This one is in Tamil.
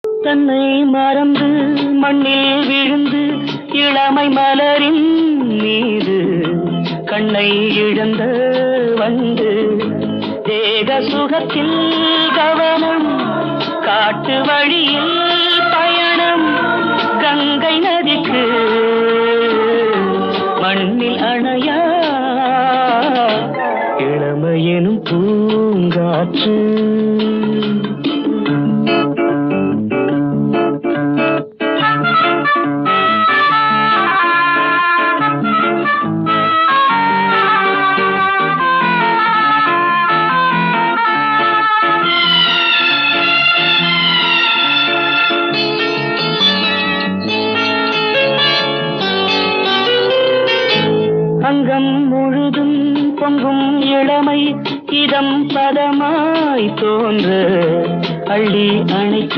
தன்னை மறந்து மண்ணில் விழுந்து இளமை மலரின் மீது கண்ணை இழந்த வந்து தேக சுகத்தில் கவனம் காட்டு வழியில் பயணம் கங்கை நதிக்கு மண்ணில் அணையா இளமையெனும் பூங்காற்று. அங்கம் முழுதும் பொங்கும் இளமை இதம் பதமாய் தோன்ற அள்ளி அணைத்த